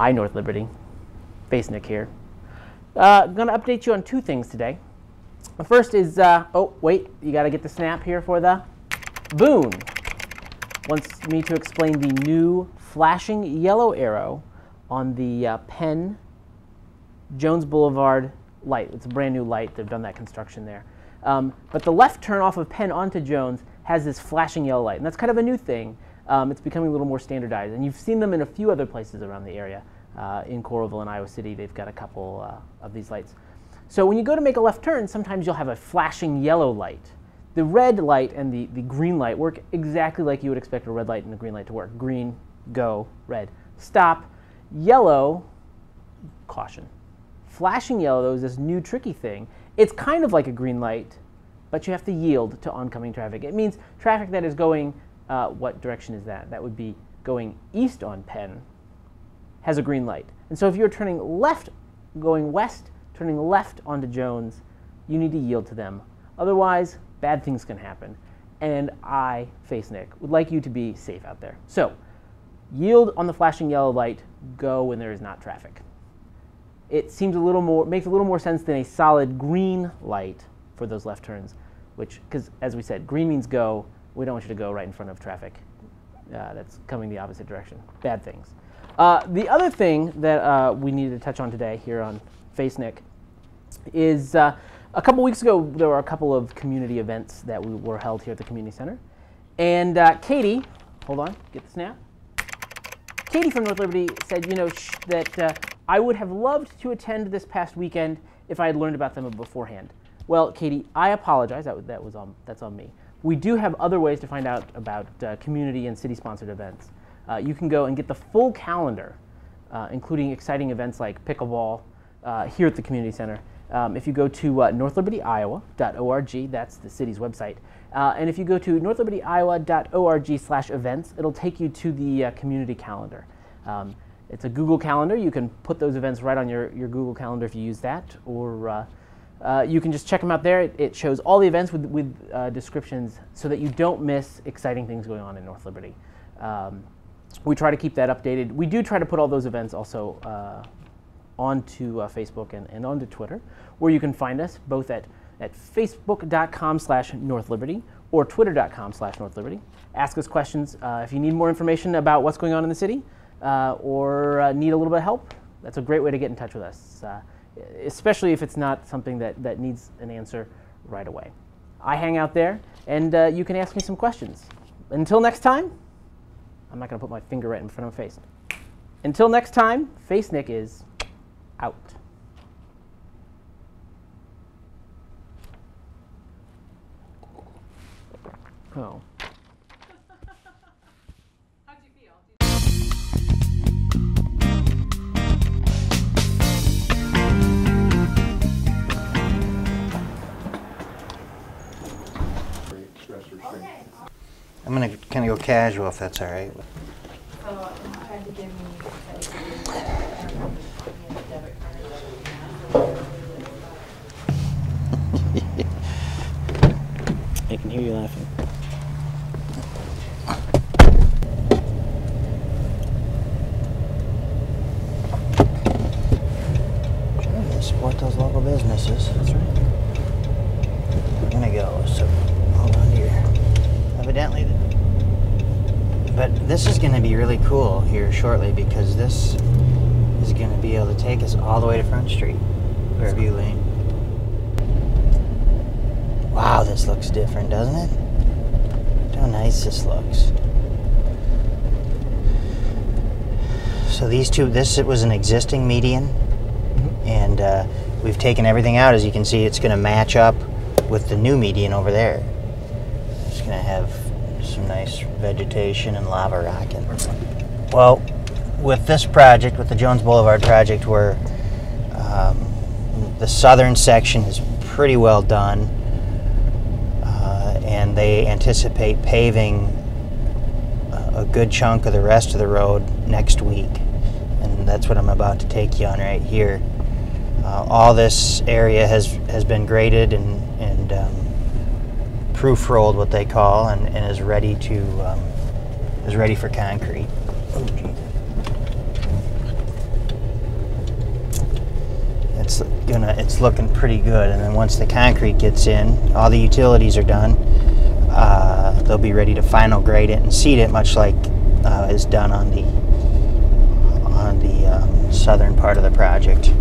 Hi, North Liberty. FaceNick here. I'm going to update you on two things today. The first is, oh, wait, you got to get the snap here for the Boone. Wants me to explain the new flashing yellow arrow on the Penn Jones Boulevard light. It's a brand new light. They've done that construction there. But the left turn off of Penn onto Jones has this flashing yellow light, and that's kind of a new thing. It's becoming a little more standardized, and you've seen them in a few other places around the area. In Coralville and Iowa City, they've got a couple of these lights. So when you go to make a left turn, sometimes you'll have a flashing yellow light. The red light and the green light work exactly like you would expect a red light and a green light to work. Green, go, red, stop. Yellow, caution. Flashing yellow, though, is this new tricky thing. It's kind of like a green light, but you have to yield to oncoming traffic. It means traffic that is going, what direction is that? That would be going east on Penn, has a green light. And so if you're turning left, going west, turning left onto Jones, you need to yield to them. Otherwise, bad things can happen. And I, FaceNick, would like you to be safe out there. So, yield on the flashing yellow light, go when there is not traffic. It seems makes a little more sense than a solid green light for those left turns, because as we said, green means go. We don't want you to go right in front of traffic that's coming the opposite direction. Bad things. The other thing that we needed to touch on today here on FaceNick is a couple weeks ago there were a couple of community events that were held here at the community center. And Katie, hold on, get the snap. Katie from North Liberty said, you know, that I would have loved to attend this past weekend if I had learned about them beforehand. Well, Katie, I apologize. That's on me. We do have other ways to find out about community and city-sponsored events. You can go and get the full calendar, including exciting events like pickleball here at the community center. If you go to northlibertyiowa.org, that's the city's website, and if you go to northlibertyiowa.org/events, it'll take you to the community calendar. It's a Google Calendar. You can put those events right on your Google Calendar if you use that, or you can just check them out there. It shows all the events with descriptions so that you don't miss exciting things going on in North Liberty. We try to keep that updated. We do try to put all those events also onto Facebook and onto Twitter, where you can find us both at facebook.com/NorthLiberty or twitter.com/NorthLiberty. Ask us questions. If you need more information about what's going on in the city or need a little bit of help, that's a great way to get in touch with us, especially if it's not something that needs an answer right away. I hang out there, and you can ask me some questions. Until next time, I'm not going to put my finger right in front of my face. Until next time, FaceNick is out. Oh. How'd you feel? I'm going to kind of go casual if that's all right. So you tried to give me a debit card. I can hear you laughing. Trying to support those local businesses. That's right. I'm going to go, so hold on here. Evidently, but this is going to be really cool here shortly, because this is going to be able to take us all the way to Front Street, Fairview Lane. Wow, this looks different, doesn't it? Look how nice this looks. So these two, this was an existing median, and we've taken everything out. As you can see, it's going to match up with the new median over there. It's going to have some nice vegetation and lava rocking. Well, with this project, with the Jones Boulevard project, where the southern section is pretty well done, and they anticipate paving a good chunk of the rest of the road next week, and that's what I'm about to take you on right here. All this area has been graded and proof rolled, what they call, and is ready for concrete. Oh, it's looking pretty good. And then once the concrete gets in, all the utilities are done, they'll be ready to final grade it and seed it, much like is done on the southern part of the project.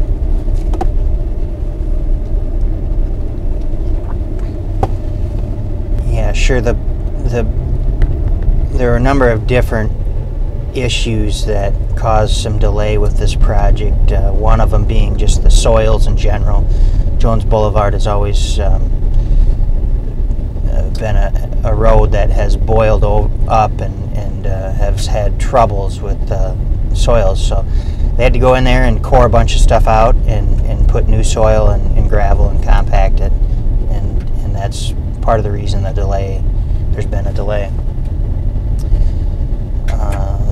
Yeah, sure. There are a number of different issues that caused some delay with this project. One of them being just the soils in general. Jones Boulevard has always been a road that has boiled up and has had troubles with soils. So they had to go in there and core a bunch of stuff out and put new soil and gravel and compact it. And that's part of the reason there's been a delay.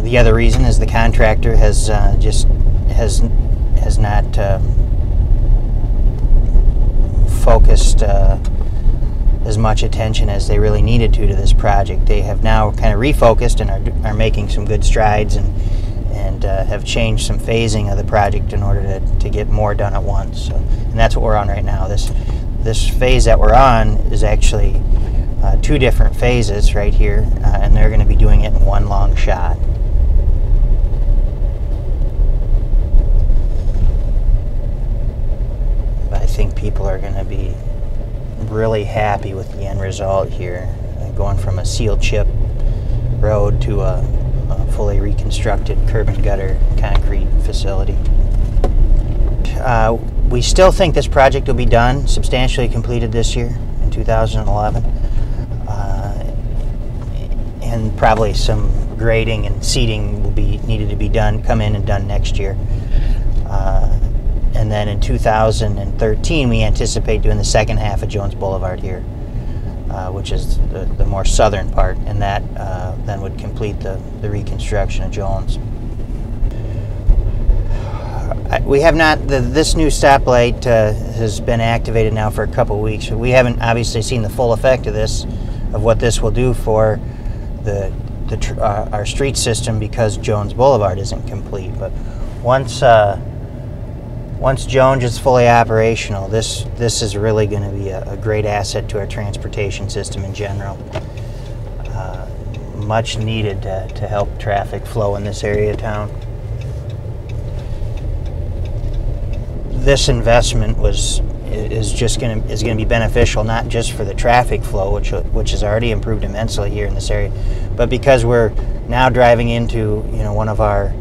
The other reason is the contractor has not focused as much attention as they really needed to this project. They have now kind of refocused and are making some good strides and have changed some phasing of the project in order to get more done at once. So, and that's what we're on right now. This phase that we're on is actually two different phases right here, and they're going to be doing it in one long shot. But I think people are going to be really happy with the end result here, going from a seal chip road to a fully reconstructed curb and gutter concrete facility. We still think this project will be done, substantially completed this year in 2011, and probably some grading and seeding will be needed to be done, come in and done next year. And then in 2013, we anticipate doing the second half of Jones Boulevard here, which is the more southern part, and that then would complete the reconstruction of Jones. We have not, this new stoplight has been activated now for a couple of weeks. We haven't obviously seen the full effect of this, of what this will do for our street system, because Jones Boulevard isn't complete. But once Jones is fully operational, this is really going to be a great asset to our transportation system in general. Much needed to help traffic flow in this area of town. This investment is going to be beneficial, not just for the traffic flow, which has already improved immensely here in this area, but because we're now driving into one of our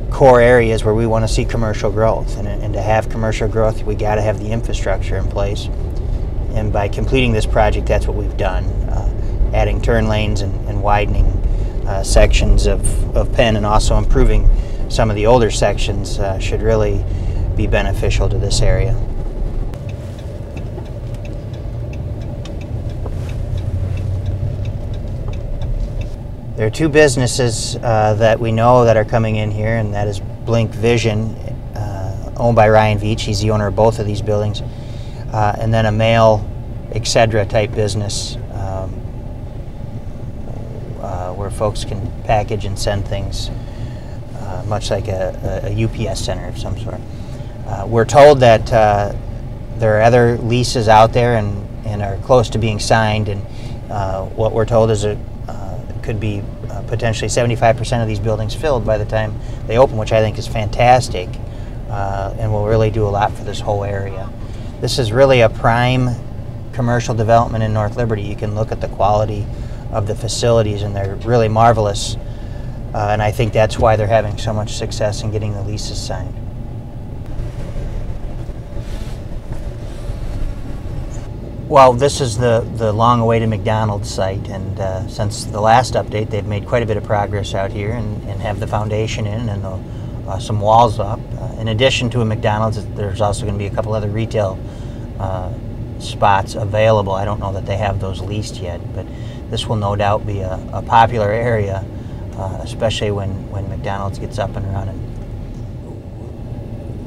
core areas where we want to see commercial growth, and to have commercial growth, we got to have the infrastructure in place. And by completing this project, that's what we've done, adding turn lanes and widening sections of Penn, and also improving some of the older sections should really be beneficial to this area. There are two businesses that we know that are coming in here, and that is Blink Vision, owned by Ryan Veach. He's the owner of both of these buildings. And then a mail, etc. type business where folks can package and send things, much like a UPS center of some sort. We're told that there are other leases out there and are close to being signed, and what we're told is it could be potentially 75% of these buildings filled by the time they open, which I think is fantastic, and will really do a lot for this whole area. This is really a prime commercial development in North Liberty. You can look at the quality of the facilities, and they're really marvelous, and I think that's why they're having so much success in getting the leases signed. Well, this is the long-awaited McDonald's site, and since the last update, they've made quite a bit of progress out here and have the foundation in and some walls up. In addition to a McDonald's, there's also going to be a couple other retail spots available. I don't know that they have those leased yet, but this will no doubt be a popular area, especially when McDonald's gets up and running.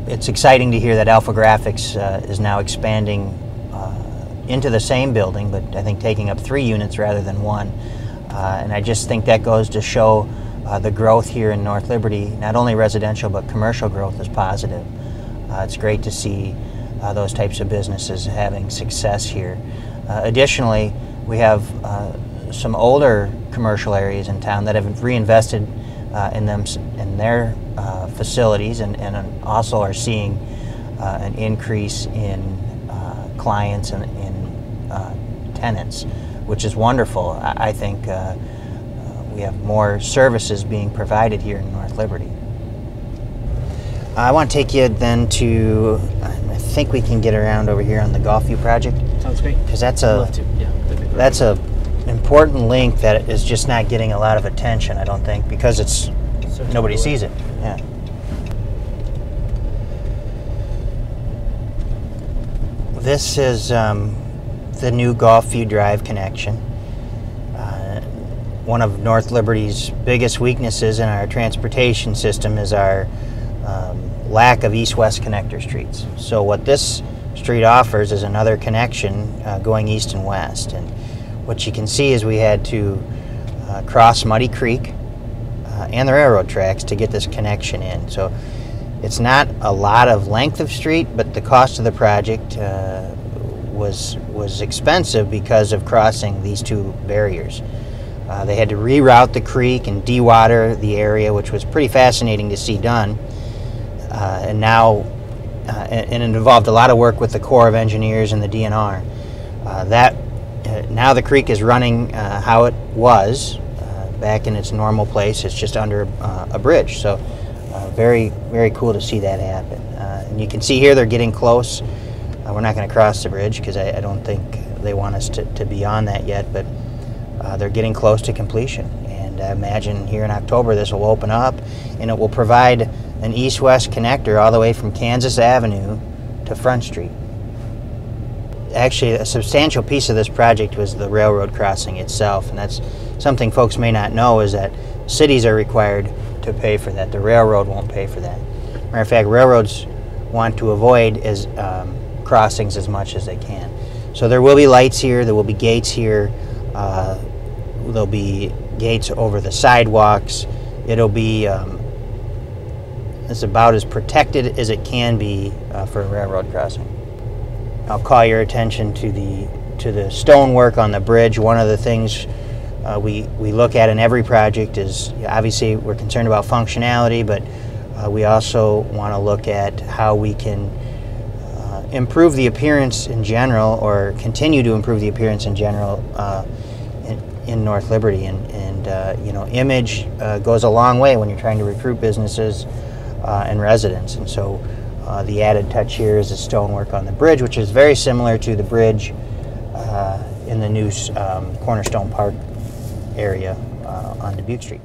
It's exciting to hear that Alpha Graphics is now expanding into the same building, but I think taking up 3 units rather than 1. And I just think that goes to show the growth here in North Liberty, not only residential but commercial growth, is positive. It's great to see those types of businesses having success here. Additionally, we have some older commercial areas in town that have reinvested in their facilities, and also are seeing an increase in clients and in tenants, which is wonderful. I think we have more services being provided here in North Liberty. I want to take you then to, I think we can get around over here on the Golf View project. Sounds great. Because that's I'd love to. Yeah, that'd be great. that's a important link that is just not getting a lot of attention, I don't think, because it's nobody sees it. Yeah. This is the new Golf View Drive connection. One of North Liberty's biggest weaknesses in our transportation system is our lack of east-west connector streets. So what this street offers is another connection going east and west. And what you can see is we had to cross Muddy Creek and the railroad tracks to get this connection in. So it's not a lot of length of street, but the cost of the project was expensive because of crossing these two barriers. They had to reroute the creek and dewater the area, which was pretty fascinating to see done. And now, and it involved a lot of work with the Corps of Engineers and the DNR. Now the creek is running how it was back in its normal place. It's just under a bridge. So very, very cool to see that happen. And you can see here they're getting close. We're not going to cross the bridge because I don't think they want us to be on that yet, but they're getting close to completion. And I imagine here in October this will open up, and it will provide an east-west connector all the way from Kansas Avenue to Front Street. Actually, a substantial piece of this project was the railroad crossing itself, and that's something folks may not know, is that cities are required to pay for that. The railroad won't pay for that. Matter of fact, railroads want to avoid crossings as much as they can. So there will be lights here, there will be gates here, there'll be gates over the sidewalks. It'll be it's about as protected as it can be for a railroad crossing. I'll call your attention to the stonework on the bridge. One of the things we look at in every project is, obviously we're concerned about functionality, but we also want to look at how we can improve the appearance in general, or continue to improve the appearance in general in North Liberty. And you know, image goes a long way when you're trying to recruit businesses and residents. And so the added touch here is the stonework on the bridge, which is very similar to the bridge in the new Cornerstone Park area on Dubuque Street.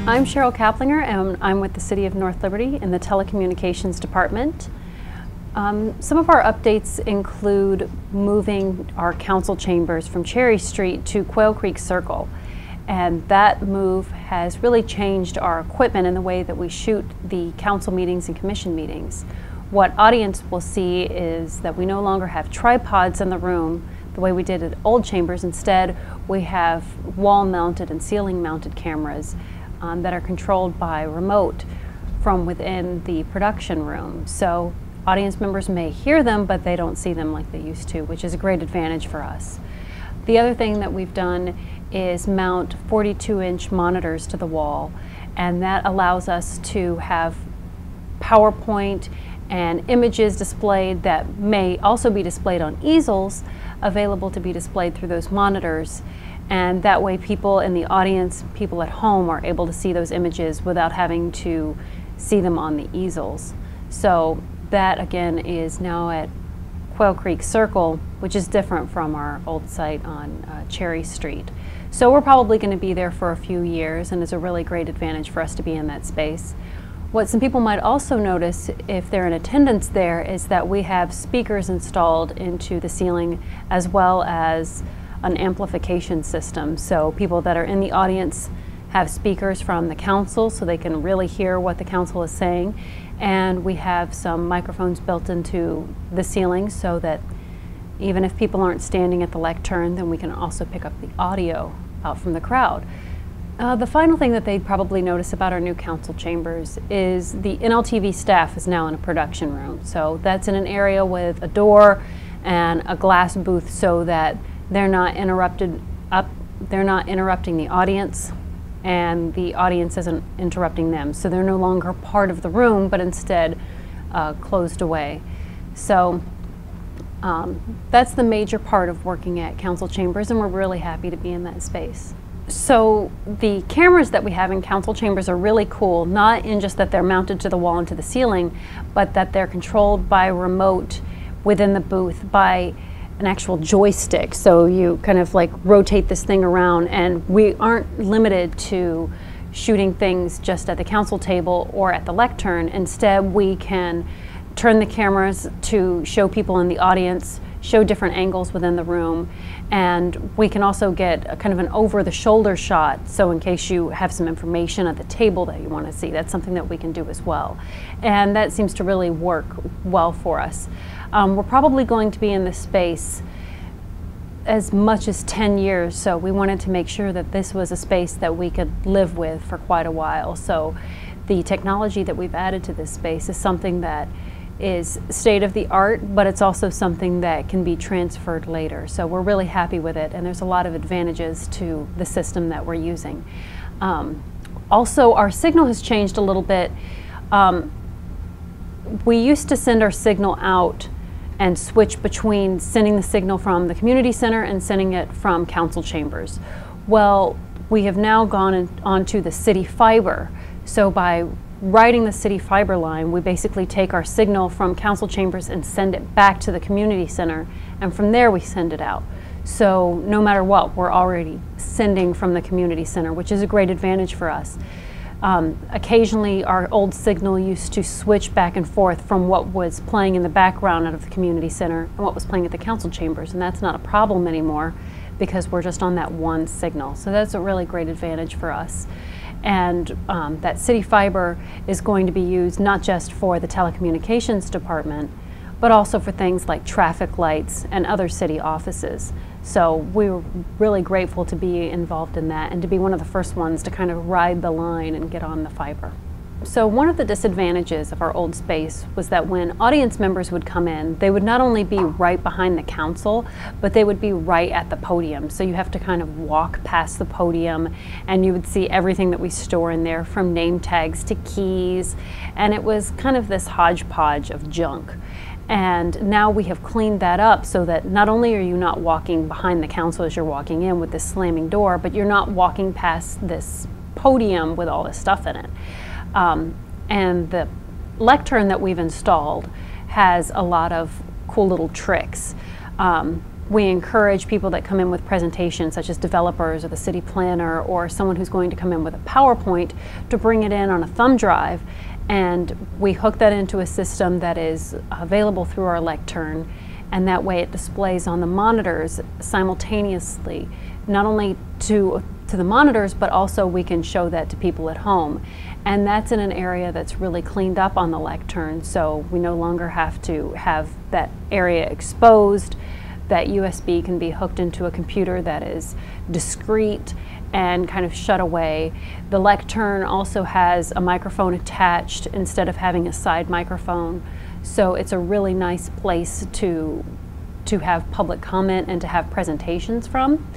I'm Cheryl Kaplinger, and I'm with the City of North Liberty in the Telecommunications Department. Some of our updates include moving our council chambers from Cherry Street to Quail Creek Circle. And that move has really changed our equipment and the way that we shoot the council meetings and commission meetings. What audience will see is that we no longer have tripods in the room the way we did at old chambers. Instead, we have wall-mounted and ceiling-mounted cameras that are controlled by remote from within the production room. So audience members may hear them, but they don't see them like they used to, which is a great advantage for us. The other thing that we've done is mount 42-inch monitors to the wall, and that allows us to have PowerPoint and images displayed that may also be displayed on easels, available to be displayed through those monitors. And that way people in the audience, people at home, are able to see those images without having to see them on the easels. So that again is now at Quail Creek Circle, which is different from our old site on Cherry Street. So we're probably going to be there for a few years, and it's a really great advantage for us to be in that space. What some people might also notice if they're in attendance there is that we have speakers installed into the ceiling, as well as an amplification system. So people that are in the audience have speakers from the council so they can really hear what the council is saying. And we have some microphones built into the ceiling so that even if people aren't standing at the lectern, then we can also pick up the audio out from the crowd. The final thing that they'd probably notice about our new council chambers is the NLTV staff is now in a production room. So that's in an area with a door and a glass booth so that they're not interrupting the audience, and the audience isn't interrupting them. So they're no longer part of the room, but instead closed away. So that's the major part of working at council chambers, and we're really happy to be in that space. So the cameras that we have in council chambers are really cool, not in just that they're mounted to the wall and to the ceiling, but that they're controlled by remote within the booth by an actual joystick. So you kind of like rotate this thing around, and we aren't limited to shooting things just at the council table or at the lectern. Instead, we can turn the cameras to show people in the audience, show different angles within the room, and we can also get a kind of an over-the-shoulder shot, so in case you have some information at the table that you want to see, that's something that we can do as well. And that seems to really work well for us. We're probably going to be in this space as much as 10 years, so we wanted to make sure that this was a space that we could live with for quite a while. So the technology that we've added to this space is something that is state-of-the-art, but it's also something that can be transferred later. So we're really happy with it, and there's a lot of advantages to the system that we're using. Also, our signal has changed a little bit. We used to send our signal out and switch between sending the signal from the community center and sending it from council chambers. Well, we have now gone onto the city fiber. So by riding the city fiber line, we basically take our signal from council chambers and send it back to the community center, and from there we send it out. So no matter what, we're already sending from the community center, which is a great advantage for us. Occasionally our old signal used to switch back and forth from what was playing in the background out of the community center and what was playing at the council chambers, and that's not a problem anymore because we're just on that one signal. So that's a really great advantage for us. And that city fiber is going to be used not just for the telecommunications department, but also for things like traffic lights and other city offices. So we were really grateful to be involved in that and to be one of the first ones to kind of ride the line and get on the fiber. So one of the disadvantages of our old space was that when audience members would come in, they would not only be right behind the council, but they would be right at the podium. So you have to kind of walk past the podium, and you would see everything that we store in there, from name tags to keys, and it was kind of this hodgepodge of junk. And now we have cleaned that up so that not only are you not walking behind the council as you're walking in with this slamming door, but you're not walking past this podium with all this stuff in it. And the lectern that we've installed has a lot of cool little tricks. We encourage people that come in with presentations, such as developers or the city planner or someone who's going to come in with a PowerPoint, to bring it in on a thumb drive, and we hook that into a system that is available through our lectern, and that way it displays on the monitors simultaneously, not only to the monitors, but also we can show that to people at home. And that's in an area that's really cleaned up on the lectern, so we no longer have to have that area exposed. That USB can be hooked into a computer that is discrete and kind of shut away. The lectern also has a microphone attached instead of having a side microphone, so it's a really nice place to have public comment and to have presentations from.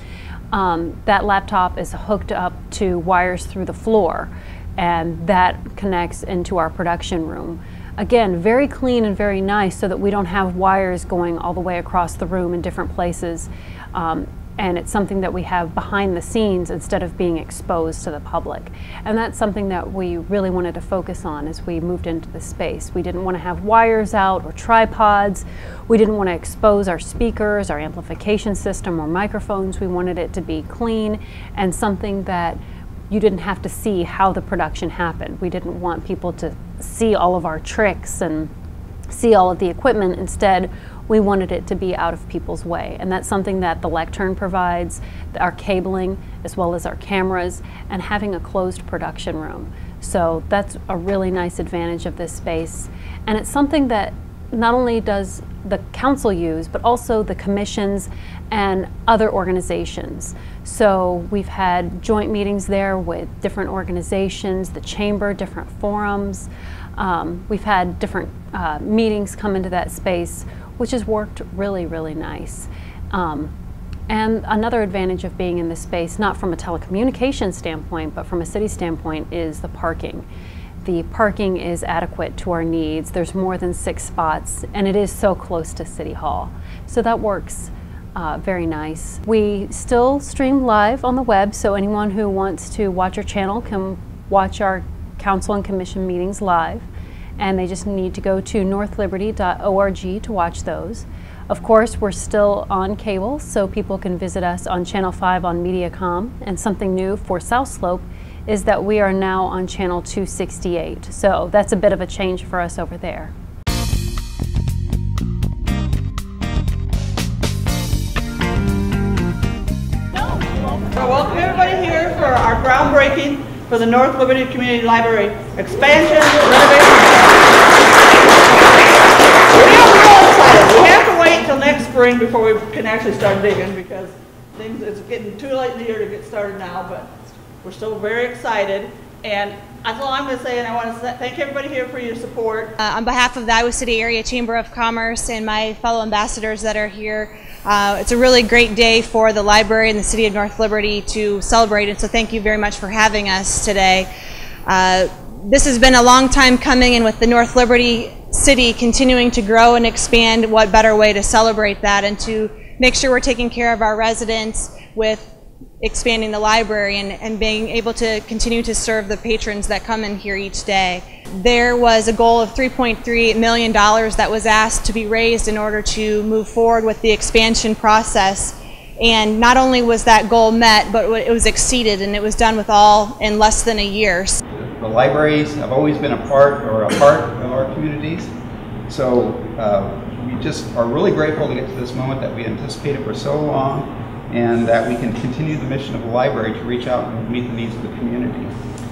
That laptop is hooked up to wires through the floor, and that connects into our production room. Again, very clean and very nice, so that we don't have wires going all the way across the room in different places. And it's something that we have behind the scenes instead of being exposed to the public. And that's something that we really wanted to focus on as we moved into the space. We didn't want to have wires out or tripods. We didn't want to expose our speakers, our amplification system, or microphones. We wanted it to be clean and something that you didn't have to see how the production happened. We didn't want people to see all of our tricks and see all of the equipment. Instead, we wanted it to be out of people's way. And that's something that the lectern provides, our cabling, as well as our cameras, and having a closed production room. So that's a really nice advantage of this space. And it's something that not only does the council use, but also the commissions and other organizations. So we've had joint meetings there with different organizations, the chamber, different forums. We've had different meetings come into that space, which has worked really, really nice. And another advantage of being in this space, not from a telecommunications standpoint, but from a city standpoint, is the parking. The parking is adequate to our needs. There's more than 6 spots, and it is so close to City Hall. So that works very nice. We still stream live on the web, so anyone who wants to watch our channel can watch our council and commission meetings live. And they just need to go to northliberty.org to watch those. Of course, we're still on cable, so people can visit us on Channel 5 on Mediacom. And something new for South Slope is that we are now on Channel 268. So that's a bit of a change for us over there. So welcome everybody here for our groundbreaking for the North Liberty Community Library expansion renovation. We are real excited. We have to wait until next spring before we can actually start digging because it's getting too late in the year to get started now, but we're still very excited. And that's all I'm going to say, and I want to thank everybody here for your support. On behalf of the Iowa City Area Chamber of Commerce and my fellow ambassadors that are here, it's a really great day for the library and the City of North Liberty to celebrate, and so thank you very much for having us today. This has been a long time coming, and with the North Liberty City continuing to grow and expand, what better way to celebrate that and to make sure we're taking care of our residents with expanding the library and being able to continue to serve the patrons that come in here each day. There was a goal of $3.3 million that was asked to be raised in order to move forward with the expansion process. And not only was that goal met, but it was exceeded, and it was done with all in less than a year. The libraries have always been a part of our communities. So we just are really grateful to get to this moment that we anticipated for so long, and that we can continue the mission of the library to reach out and meet the needs of the community.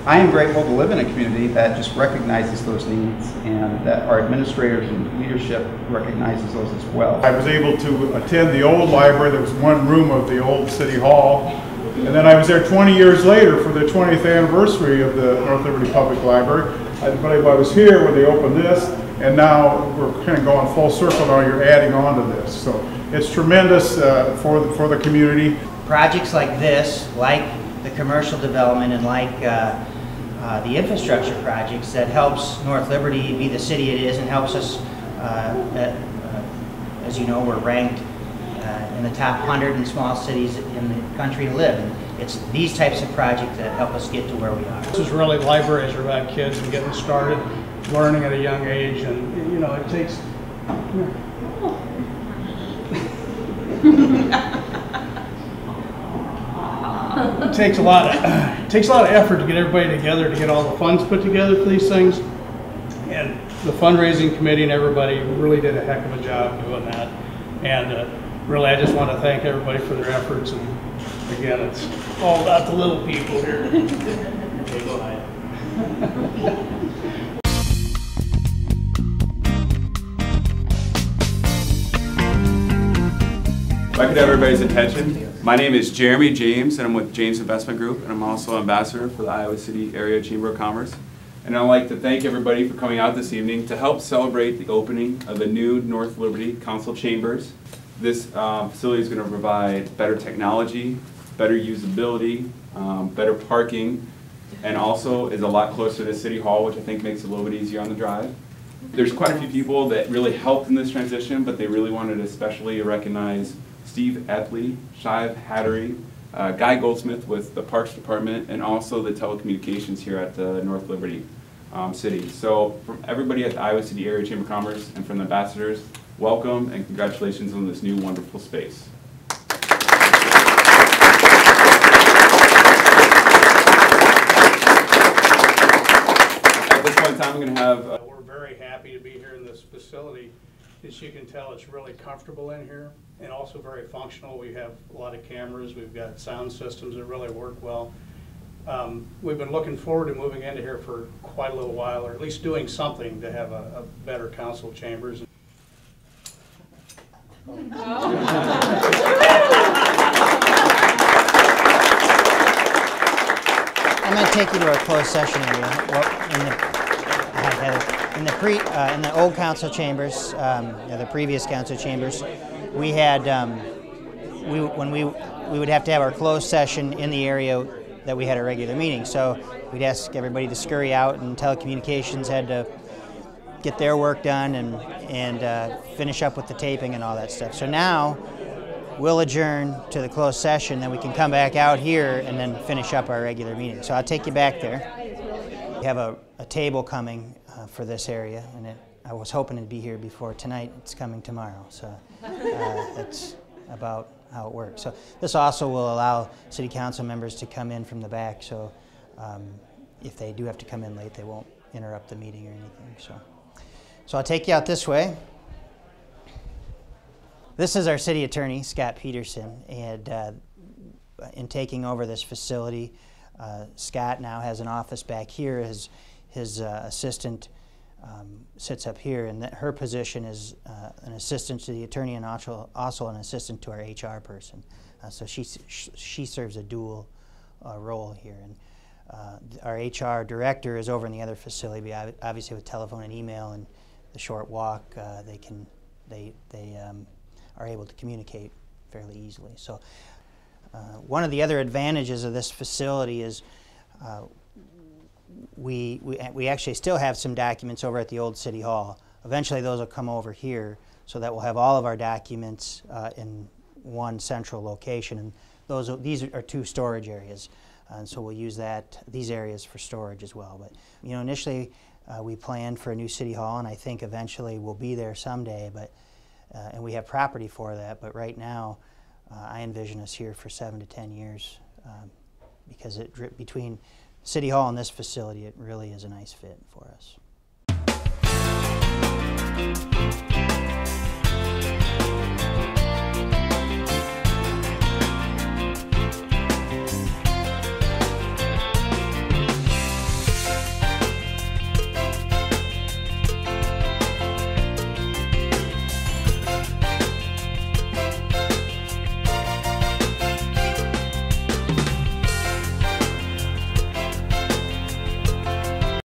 I am grateful to live in a community that just recognizes those needs, and that our administrators and leadership recognizes those as well. I was able to attend the old library. There was one room of the old City Hall, and then I was there 20 years later for the 20th anniversary of the North Liberty Public Library. I believe I was here when they opened this, and now we're kind of going full circle. Now you're adding on to this, so it's tremendous for the community. Projects like this, like the commercial development and like the infrastructure projects that helps North Liberty be the city it is and helps us, as you know, we're ranked in the top 100 in small cities in the country to live. And it's these types of projects that help us get to where we are. This is really, libraries are about kids and getting started, learning at a young age, and you know, it takes. It takes a lot of effort to get everybody together, to get all the funds put together for these things, and the fundraising committee and everybody really did a heck of a job doing that. And really, I just want to thank everybody for their efforts. And again, it's all about the little people here. Okay, go ahead. If I could have everybody's attention. My name is Jeremy James, and I'm with James Investment Group, and I'm also ambassador for the Iowa City Area Chamber of Commerce. And I'd like to thank everybody for coming out this evening to help celebrate the opening of the new North Liberty Council Chambers. This facility is going to provide better technology, better usability, better parking, and also is a lot closer to City Hall, which I think makes it a little bit easier on the drive. There's quite a few people that really helped in this transition, but they really wanted to especially recognize Steve Epley, Shiv Hattery, Guy Goldsmith with the Parks Department, and also the telecommunications here at the North Liberty City. So from everybody at the Iowa City Area Chamber of Commerce and from the ambassadors, welcome and congratulations on this new wonderful space. At this point in time, I'm going to have... We're very happy to be here in this facility. As you can tell, it's really comfortable in here and also very functional. We have a lot of cameras. We've got sound systems that really work well. We've been looking forward to moving into here for quite a little while, or at least doing something to have a better council chambers. I'm going to take you to our closed session area. Well, in the old council chambers, the previous council chambers, we had we would have to have our closed session in the area that we had a regular meeting. So we'd ask everybody to scurry out, and telecommunications had to get their work done and finish up with the taping and all that stuff. So now we'll adjourn to the closed session, then we can come back out here and then finish up our regular meeting. So I'll take you back there. We have a table coming for this area, and I was hoping it'd be here before tonight. It's coming tomorrow, so that's about how it works. So this also will allow city council members to come in from the back, so if they do have to come in late, they won't interrupt the meeting or anything. So I'll take you out this way. This is our city attorney, Scott Peterson, and in taking over this facility, Scott now has an office back here. His assistant sits up here, and her position is an assistant to the attorney and also an assistant to our HR person. So she serves a dual role here. And our HR director is over in the other facility, obviously with telephone and email and the short walk, they are able to communicate fairly easily. So one of the other advantages of this facility is we actually still have some documents over at the old City Hall. Eventually those will come over here, so that we'll have all of our documents in one central location. And these are 2 storage areas, and so we'll use these areas for storage as well. But initially we planned for a new City Hall, and I think eventually we'll be there someday. But and we have property for that. But right now, I envision us here for 7 to 10 years because between City Hall and this facility, it really is a nice fit for us.